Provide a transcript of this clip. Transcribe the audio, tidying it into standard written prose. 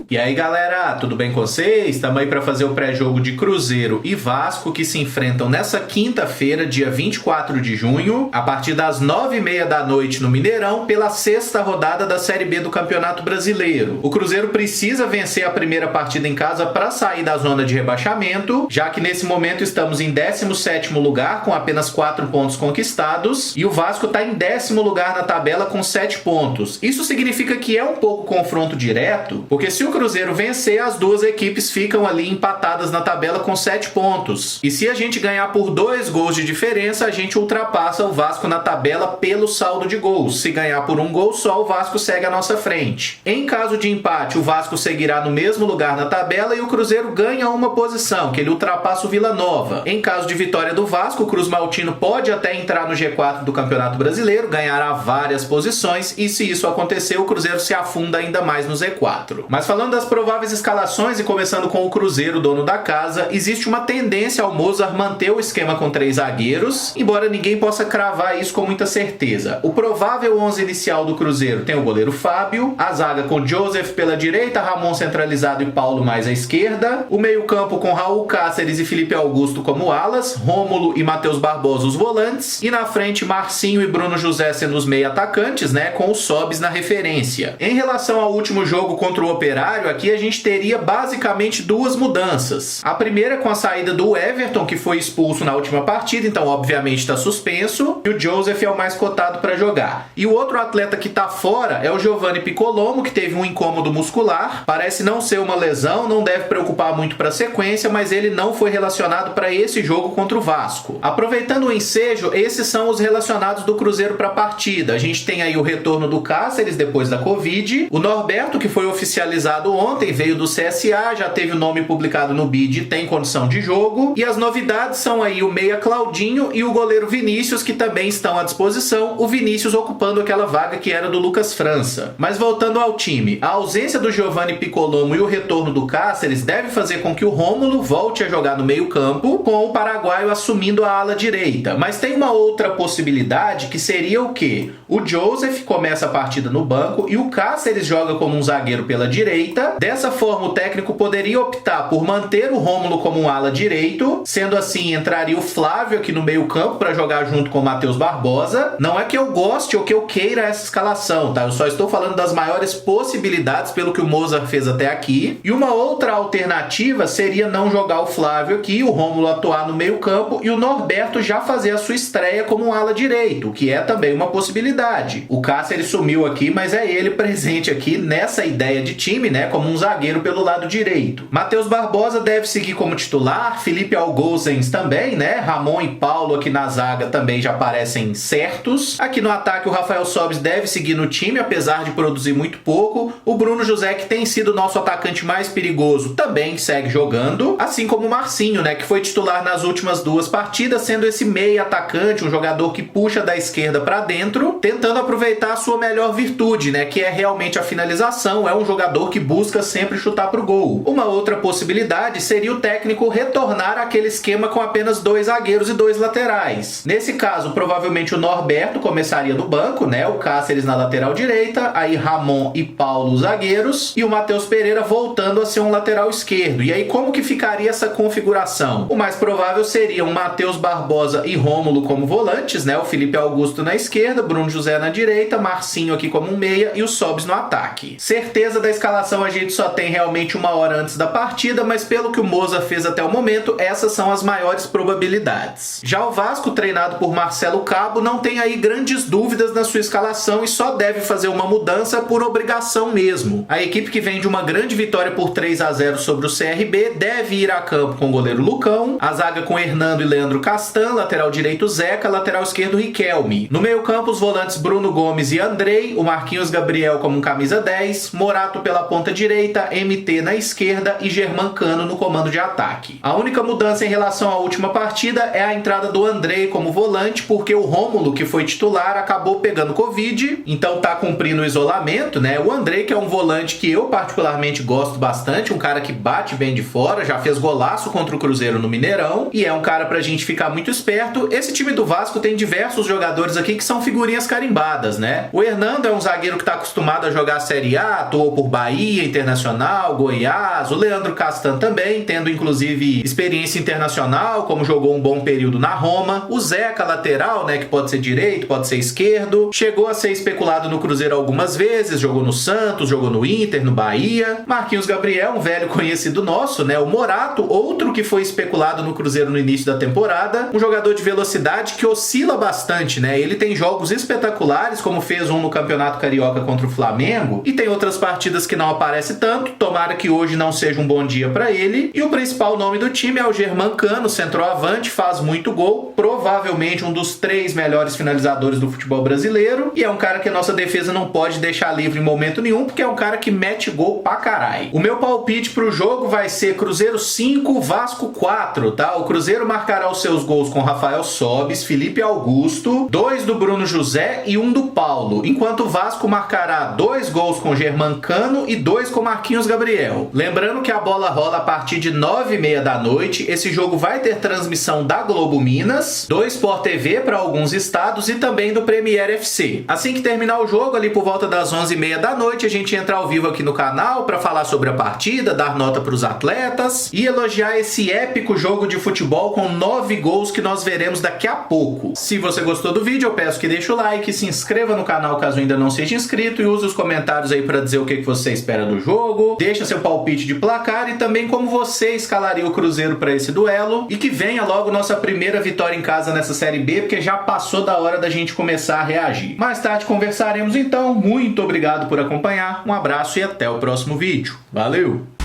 E aí galera, tudo bem com vocês? Estamos aí para fazer o pré-jogo de Cruzeiro e Vasco que se enfrentam nessa quinta-feira, dia 24 de junho, a partir das 9h30 da noite no Mineirão, pela sexta rodada da Série B do Campeonato Brasileiro. O Cruzeiro precisa vencer a primeira partida em casa para sair da zona de rebaixamento, já que nesse momento estamos em 17º lugar com apenas 4 pontos conquistados e o Vasco está em 10º lugar na tabela com 7 pontos. Isso significa que é um pouco confronto direto, porque se o Cruzeiro vencer, as duas equipes ficam ali empatadas na tabela com 7 pontos. E se a gente ganhar por 2 gols de diferença, a gente ultrapassa o Vasco na tabela pelo saldo de gols. Se ganhar por 1 gol só, o Vasco segue à nossa frente. Em caso de empate, o Vasco seguirá no mesmo lugar na tabela e o Cruzeiro ganha uma posição, que ele ultrapassa o Vila Nova. Em caso de vitória do Vasco, o Cruz Maltino pode até entrar no G4 do Campeonato Brasileiro, ganhará várias posições e se isso acontecer, o Cruzeiro se afunda ainda mais no Z4. Mas falando das prováveis escalações e começando com o Cruzeiro, dono da casa, existe uma tendência ao Mozart manter o esquema com 3 zagueiros, embora ninguém possa cravar isso com muita certeza. O provável 11 inicial do Cruzeiro tem o goleiro Fábio, a zaga com Joseph pela direita, Ramon centralizado e Paulo mais à esquerda, o meio-campo com Raul Cáceres e Felipe Augusto como alas, Rômulo e Matheus Barbosa os volantes, e na frente Marcinho e Bruno José sendo os meio-atacantes, com o Sobis na referência. Em relação ao último jogo contra o Operário, aqui a gente teria basicamente 2 mudanças. A primeira com a saída do Everton, que foi expulso na última partida, então obviamente está suspenso, e o Joseph é o mais cotado para jogar. E o outro atleta que está fora é o Giovanni Piccolomo, que teve um incômodo muscular, parece não ser uma lesão, não deve preocupar muito para a sequência, mas ele não foi relacionado para esse jogo contra o Vasco. Aproveitando o ensejo, esses são os relacionados do Cruzeiro para a partida. A gente tem aí o retorno do Cáceres depois da Covid, o Norberto, que foi oficializado ontem, veio do CSA, já teve o nome publicado no BID e tem condição de jogo. E as novidades são aí o meia Claudinho e o goleiro Vinícius, que também estão à disposição, o Vinícius ocupando aquela vaga que era do Lucas França. Mas voltando ao time, a ausência do Giovanni Piccolomo e o retorno do Cáceres deve fazer com que o Rômulo volte a jogar no meio campo, com o paraguaio assumindo a ala direita. Mas tem uma outra possibilidade que seria o quê? O Joseph começa a partida no banco e o Cáceres joga como um zagueiro pela direita. Dessa forma, o técnico poderia optar por manter o Rômulo como um ala direito, sendo assim, entraria o Flávio aqui no meio campo para jogar junto com o Matheus Barbosa. Não é que eu goste ou que eu queira essa escalação, tá? Eu só estou falando das maiores possibilidades pelo que o Mozart fez até aqui. E uma outra alternativa seria não jogar o Flávio aqui, o Rômulo atuar no meio campo e o Norberto já fazer a sua estreia como um ala direito, que é também uma possibilidade. O Cáceres sumiu aqui, mas é ele presente aqui nessa ideia de time, como um zagueiro pelo lado direito. Matheus Barbosa deve seguir como titular, Felipe Algozens também, Ramon e Paulo aqui na zaga também já parecem certos. Aqui no ataque o Rafael Sobis deve seguir no time, apesar de produzir muito pouco. O Bruno José, que tem sido o nosso atacante mais perigoso, também segue jogando, assim como o Marcinho, que foi titular nas últimas 2 partidas, sendo esse meia atacante, um jogador que puxa da esquerda para dentro, tentando aproveitar a sua melhor virtude, que é realmente a finalização. É um jogador que busca sempre chutar pro gol. Uma outra possibilidade seria o técnico retornar àquele esquema com apenas 2 zagueiros e 2 laterais. Nesse caso, provavelmente o Norberto começaria no banco, o Cáceres na lateral direita, aí Ramon e Paulo zagueiros, e o Matheus Pereira voltando a ser um lateral esquerdo. E aí como que ficaria essa configuração? O mais provável seria um Matheus Barbosa e Rômulo como volantes, o Felipe Augusto na esquerda, Bruno José na direita, Marcinho aqui como um meia e o Sobis no ataque. Certeza da escalação a gente só tem realmente 1 hora antes da partida, mas pelo que o Mozart fez até o momento, essas são as maiores probabilidades. Já o Vasco, treinado por Marcelo Cabo, não tem aí grandes dúvidas na sua escalação e só deve fazer uma mudança por obrigação mesmo. A equipe que vem de uma grande vitória por 3-0 sobre o CRB deve ir a campo com o goleiro Lucão, a zaga com Hernando e Leandro Castan, lateral direito Zeca, lateral esquerdo Riquelme. No meio campo os volantes Bruno Gomes e Andrei, o Marquinhos Gabriel como um camisa 10, Morato pela ponta direita, MT na esquerda e Germancano no comando de ataque. A única mudança em relação à última partida é a entrada do Andrei como volante, porque o Rômulo, que foi titular, acabou pegando Covid, então tá cumprindo o isolamento, O Andrei, que é um volante que eu particularmente gosto bastante, um cara que bate bem de fora, já fez golaço contra o Cruzeiro no Mineirão, e é um cara pra gente ficar muito esperto. Esse time do Vasco tem diversos jogadores aqui que são figurinhas carimbadas, né? O Hernando é um zagueiro que tá acostumado a jogar a Série A, atuou por Bahia, Internacional, Goiás. O Leandro Castan também, tendo inclusive experiência internacional, como jogou um bom período na Roma. O Zeca, lateral, né, que pode ser direito, pode ser esquerdo. Chegou a ser especulado no Cruzeiro algumas vezes, jogou no Santos, jogou no Inter, no Bahia. Marquinhos Gabriel, um velho conhecido nosso, né? O Morato, outro que foi especulado no Cruzeiro no início da temporada. Um jogador de velocidade que oscila bastante, né? Ele tem jogos espetaculares, como fez um no Campeonato Carioca contra o Flamengo, e tem outras partidas que não aparece tanto. Tomara que hoje não seja um bom dia para ele. E o principal nome do time é o Germancano, centroavante, faz muito gol, provavelmente um dos 3 melhores finalizadores do futebol brasileiro, e é um cara que a nossa defesa não pode deixar livre em momento nenhum, porque é um cara que mete gol pra caralho. O meu palpite pro jogo vai ser Cruzeiro 5, Vasco 4, tá? O Cruzeiro marcará os seus gols com Rafael Sobis, Felipe Augusto, 2 do Bruno José e 1 do Paulo, enquanto o Vasco marcará 2 gols com Germancano e 2 com Marquinhos Gabriel. Lembrando que a bola rola a partir de 9h30 da noite, esse jogo vai ter transmissão da Globo Minas, do Sport TV para alguns estados e também do Premier FC. Assim que terminar o jogo, ali por volta das 11h30 da noite, a gente entra ao vivo aqui no canal para falar sobre a partida, dar nota para os atletas e elogiar esse épico jogo de futebol com 9 gols que nós veremos daqui a pouco. Se você gostou do vídeo, eu peço que deixe o like, se inscreva no canal caso ainda não seja inscrito e use os comentários aí para dizer o que você espera do jogo, deixa seu palpite de placar e também como você escalaria o Cruzeiro para esse duelo, e que venha logo nossa primeira vitória em casa nessa Série B, porque já passou da hora da gente começar a reagir. Mais tarde conversaremos então. Muito obrigado por acompanhar, um abraço e até o próximo vídeo. Valeu!